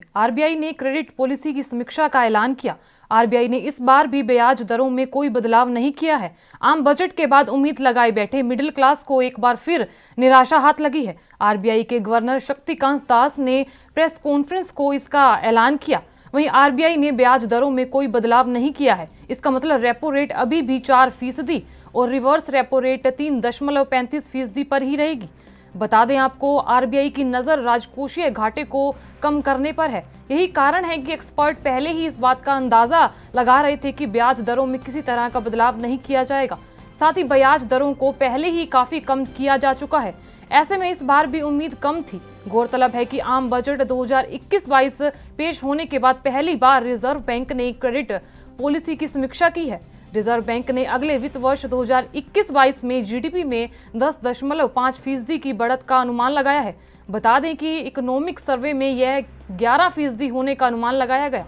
RBI ने credit policy की समीक्षा का ऐलान किया। आरबीआई ने इस बार भी ब्याज दरों में कोई बदलाव नहीं किया है। आम बजट के बाद उम्मीद लगाए बैठे मिडिल क्लास को एक बार फिर निराशा हाथ लगी है। आरबीआई के गवर्नर शक्तिकांत दास ने प्रेस कॉन्फ्रेंस को इसका ऐलान किया। वहीं आरबीआई ने ब्याज दरों में कोई बदलाव नहीं किया है। इसका मतलब रेपो रेट अभी भी 4% और रिवर्स रेपो रेट 3.35% पर ही रहेगी। बता दें आपको, आरबीआई की नजर राजकोषीय घाटे को कम करने पर है। यही कारण है कि एक्सपर्ट पहले ही इस बात का अंदाजा लगा रहे थे कि ब्याज दरों में किसी तरह का बदलाव नहीं किया जाएगा। साथ ही ब्याज दरों को पहले ही काफी कम किया जा चुका है। ऐसे में इस बार भी उम्मीद कम थी। गौरतलब है कि आम बजट 2021-22 पेश होने के बाद पहली बार रिजर्व बैंक ने क्रेडिट पॉलिसी की समीक्षा की है। रिजर्व बैंक ने अगले वित्त वर्ष 2021-22 में जीडीपी में 10.5% की बढ़त का अनुमान लगाया है। बता दें कि इकोनॉमिक सर्वे में यह 11% होने का अनुमान लगाया गया।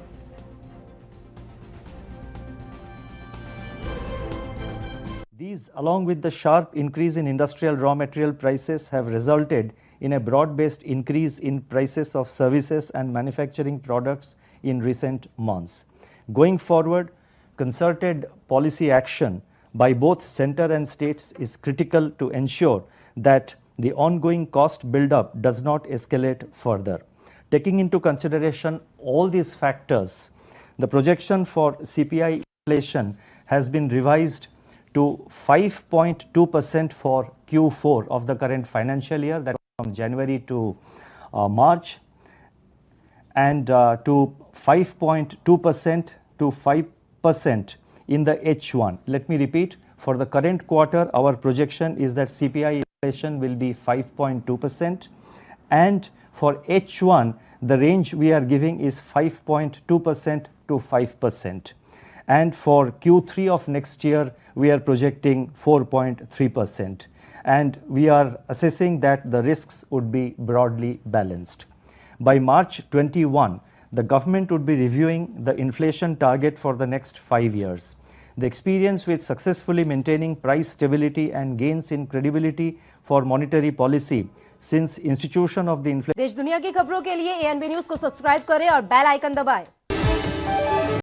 These, along with the sharp increase in industrial raw material prices, have resulted in a broad-based increase in prices of services and manufacturing products in recent months. Going forward, concerted policy action by both center and states is critical to ensure that the ongoing cost build-up does not escalate further. Taking into consideration all these factors, the projection for CPI inflation has been revised to 5.2% for Q4 of the current financial year, that is from January to March, and to 5.2% to 5% in the H1. Let me repeat, for the current quarter, our projection is that CPI inflation will be 5.2%, and for H1, the range we are giving is 5.2% to 5%. And for Q3 of next year, we are projecting 4.3%. And we are assessing that the risks would be broadly balanced. By March 21, the government would be reviewing the inflation target for the next 5 years. The experience with successfully maintaining price stability and gains in credibility for monetary policy since institution of the inflation. देश दुनिया की खबरों के लिए ANB news को subscribe करें और bell icon दबाएं।